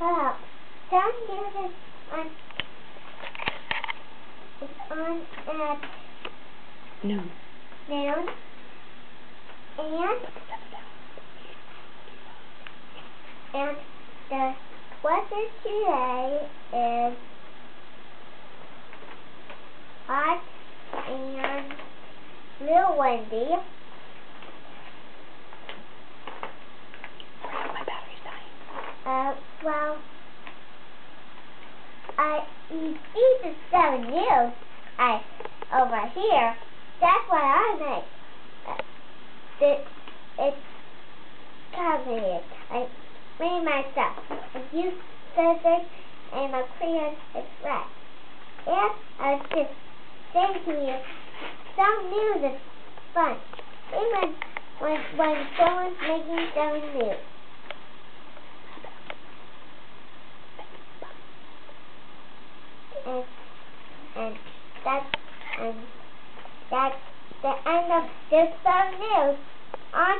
Well, some news is on at Noon. noon, and the weather today is hot and a little windy. My battery's dying. Well, you see the 7 News over here. That's what I make. It's complicated. I made myself. I use scissors and my crayon is red. And I was just saying to you, some news is fun. Even when someone's making some news. And that's the end of this news on